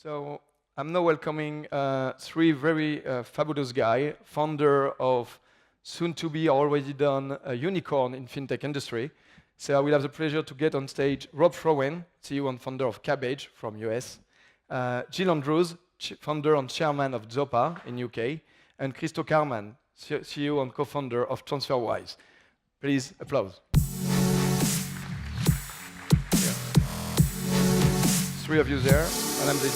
So I'm now welcoming three very fabulous guys, founder of soon-to-be already done a unicorn in fintech industry. So I will have the pleasure to get on stage Rob Frohwein, CEO and founder of Kabbage from US, Jill Andrews, founder and chairman of Zopa in UK, and Käärmann, CEO and co-founder of TransferWise. Please applause. Yeah. Three of you there, and I'm there.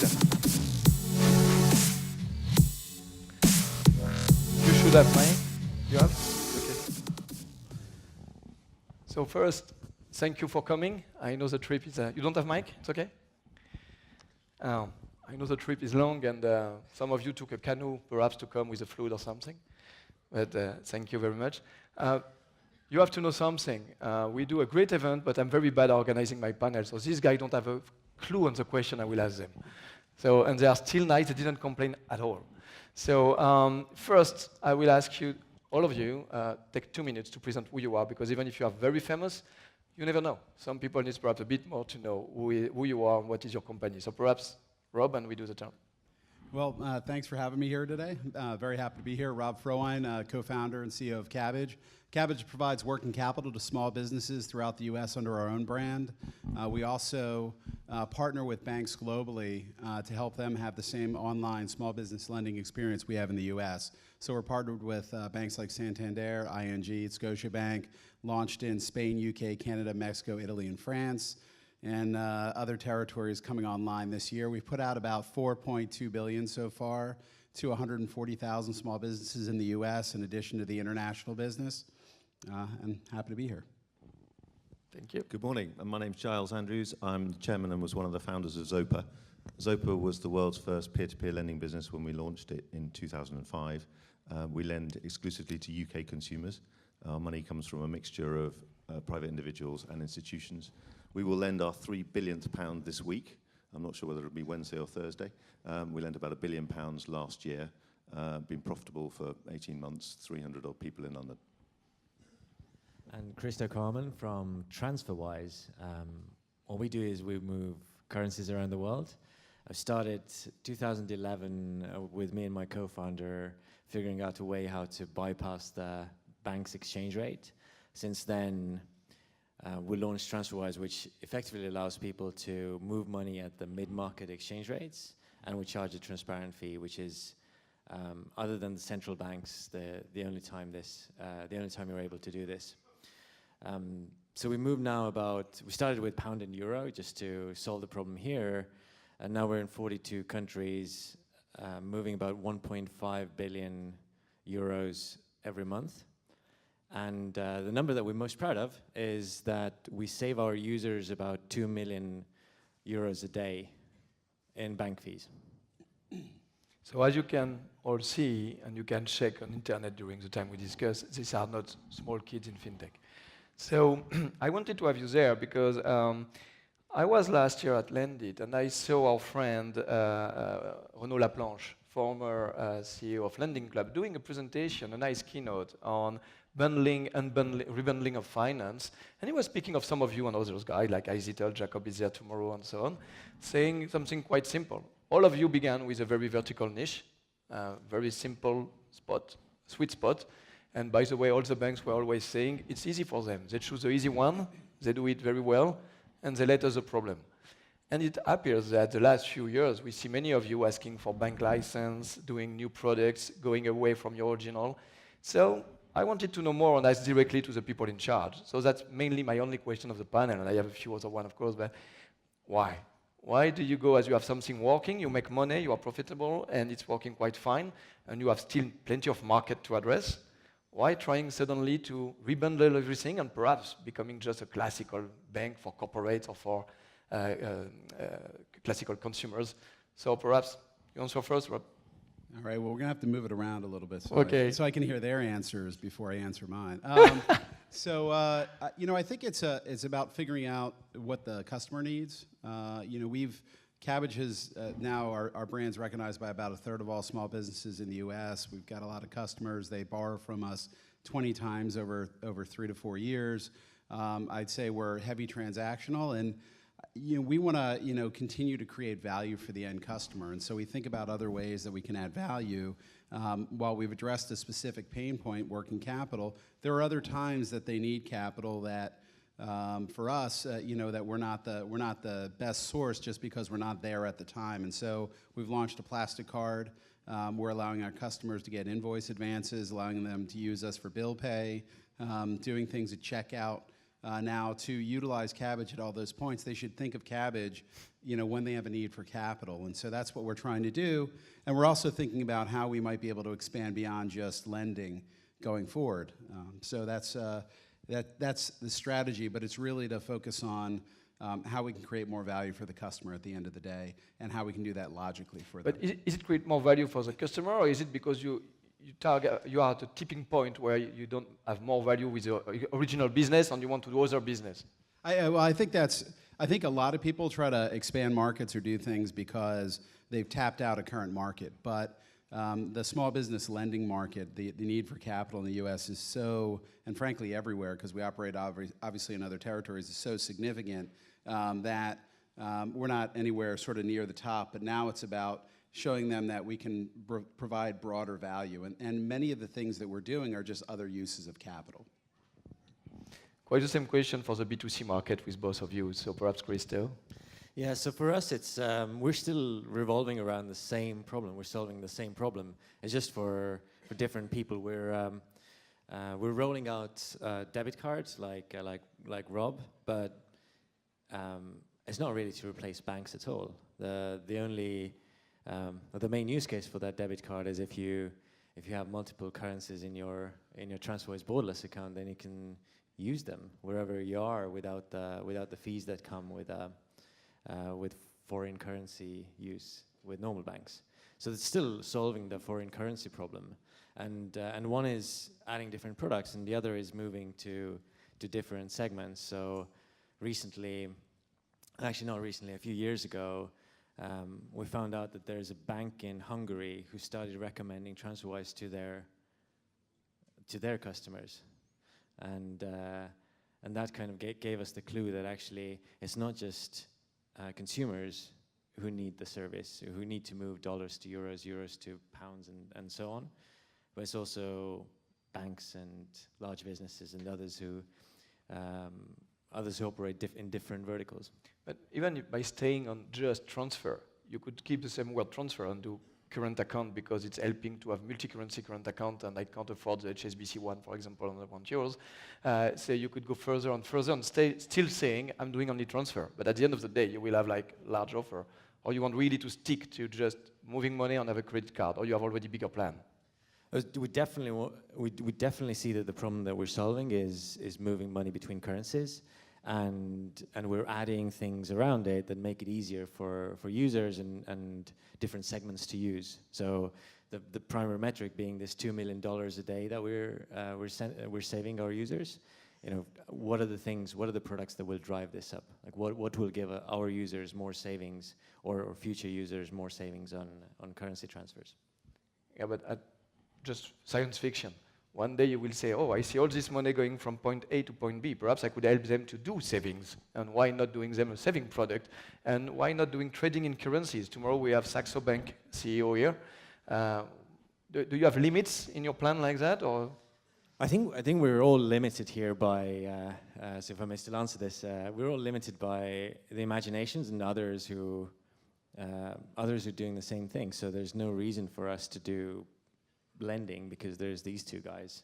You should have mine. You have? Okay. So first, thank you for coming. I know the trip is... you don't have mic? It's okay? I know the trip is long, and some of you took a canoe, perhaps to come with a float or something. But thank you very much. You have to know something. We do a great event, but I'm very bad at organizing my panel. So these guys don't have a clue on the question I will ask them. So, and they are still nice. They didn't complain at all. So first, I will ask you, all of you, take 2 minutes to present who you are, because even if you are very famous, you never know. Some people need perhaps a bit more to know who you are and what is your company. So perhaps, Rob, and we do the turn. Well, thanks for having me here today. Very happy to be here. Rob Frohwein, co-founder and CEO of Kabbage. Kabbage provides working capital to small businesses throughout the U.S. under our own brand. We also partner with banks globally to help them have the same online small business lending experience we have in the U.S. So we're partnered with banks like Santander, ING, Scotiabank, launched in Spain, UK, Canada, Mexico, Italy, and France, and other territories coming online this year. We've put out about $4.2 billion so far to 140,000 small businesses in the U.S. in addition to the international business, and happy to be here. Thank you. Good morning. My name's Giles Andrews. I'm the chairman and was one of the founders of Zopa. Zopa was the world's first peer-to-peer lending business when we launched it in 2005. We lend exclusively to UK consumers. Our money comes from a mixture of private individuals and institutions. We will lend our £3 billion this week. I'm not sure whether it'll be Wednesday or Thursday. We lent about £1 billion last year, been profitable for 18 months, 300 odd people in London. And Käärmann from TransferWise. What we do is we move currencies around the world. I started 2011 with me and my co-founder figuring out a way how to bypass the bank's exchange rate. Since then, we launched TransferWise, which effectively allows people to move money at the mid-market exchange rates, and we charge a transparent fee, which is, other than the central banks, the only time you're able to do this. So we moved now we started with pound and euro just to solve the problem here, and now we're in 42 countries, moving about 1.5 billion euros every month. And the number that we're most proud of is that we save our users about 2 million euros a day in bank fees. So as you can all see, and you can check on internet during the time we discuss, these are not small kids in fintech. So I wanted to have you there because I was last year at Lendit, and I saw our friend Renaud Laplanche, former CEO of Lending Club, doing a presentation, a nice keynote on bundling, unbundling, rebundling of finance. And he was speaking of some of you and others guys, like Isitel, Jacob is there tomorrow, and so on, saying something quite simple. All of you began with a very vertical niche, very simple spot, sweet spot. And by the way, all the banks were always saying it's easy for them. They choose the easy one, they do it very well, and they let us the problem. And it appears that the last few years, we see many of you asking for bank license, doing new products, going away from your original. So I wanted to know more on that directly to the people in charge. So that's mainly my only question of the panel, and I have a few other ones, of course, but why? Why do you go as you have something working, you make money, you are profitable, and it's working quite fine, and you have still plenty of market to address? Why trying suddenly to rebundle everything and perhaps becoming just a classical bank for corporates or for classical consumers? So perhaps you answer first, Rob. All right, well, we're going to have to move it around a little bit so I can hear their answers before I answer mine. You know, I think it's about figuring out what the customer needs. You know, Kabbage has now, our brand's recognized by about 1/3 of all small businesses in the U.S. We've got a lot of customers. They borrow from us 20 times over 3 to 4 years. I'd say we're heavy transactional, and we want to continue to create value for the end customer, and so we think about other ways that we can add value. While we've addressed a specific pain point, working capital, there are other times that they need capital that, for us, that we're not the best source just because we're not there at the time. And so we've launched a plastic card. We're allowing our customers to get invoice advances, allowing them to use us for bill pay, doing things at checkout. Now, to utilize Kabbage at all those points, they should think of Kabbage, when they have a need for capital. And so that's what we're trying to do. And we're also thinking about how we might be able to expand beyond just lending going forward. So that's the strategy, but it's really to focus on how we can create more value for the customer at the end of the day, and how we can do that logically for them. But is it create more value for the customer, or is it because you are at a tipping point where you don't have more value with your original business and you want to do other business? I think a lot of people try to expand markets or do things because they've tapped out a current market. But the small business lending market, the need for capital in the U.S. is so, and frankly everywhere, because we operate obviously in other territories, is so significant that we're not anywhere sort of near the top. But now it's about showing them that we can provide broader value. And many of the things that we're doing are just other uses of capital. Quite the same question for the B2C market with both of you. So perhaps Christo? Yeah, so for us, it's we're still revolving around the same problem. We're solving the same problem. It's just for different people. We're rolling out debit cards like Rob, but it's not really to replace banks at all. The main use case for that debit card is if you have multiple currencies in your TransferWise borderless account, then you can use them wherever you are without the fees that come with foreign currency use with normal banks. So it's still solving the foreign currency problem, and one is adding different products, and the other is moving to different segments. So recently, actually not recently, a few years ago, we found out that there's a bank in Hungary who started recommending TransferWise to their customers, and that kind of gave us the clue that actually it's not just consumers who need the service, who need to move dollars to euros, euros to pounds, and so on, but it's also banks and large businesses and others who operate in different verticals. But even by staying on just transfer, you could keep the same word transfer and do current account, because it's helping to have multi-currency current account, and I can't afford the HSBC one, for example, and I want yours. So you could go further and further and still saying, I'm doing only transfer. But at the end of the day, you will have like large offer. Or you want really to stick to just moving money and have a credit card, or you have already bigger plan? We definitely see that the problem that we're solving is moving money between currencies, and we're adding things around it that make it easier for users and different segments to use. So the primary metric being this $2 million a day that we're saving our users. What are the products that will drive this up? Like what will give our users more savings, or future users more savings on currency transfers? Yeah, but just science fiction. One day you will say, oh, I see all this money going from point A to point B. Perhaps I could help them to do savings. And why not doing them a saving product? And why not doing trading in currencies? Tomorrow we have Saxo Bank CEO here. Do you have limits in your plan like that, or? I think we're all limited here by, so if I may still answer this, we're all limited by the imaginations and others who are doing the same thing. So there's no reason for us to do lending, because there's these two guys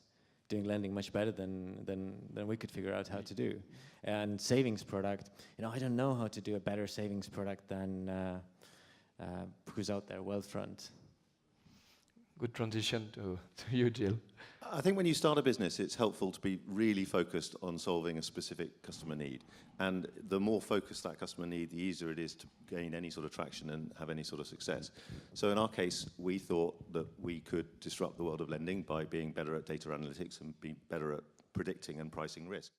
doing lending much better than we could figure out how to do. And savings product, I don't know how to do a better savings product than who's out there, Wealthfront. Good transition to you, Jill. I think when you start a business, it's helpful to be really focused on solving a specific customer need. And the more focused that customer need, the easier it is to gain any sort of traction and have any sort of success. So in our case, we thought that we could disrupt the world of lending by being better at data analytics and be better at predicting and pricing risk.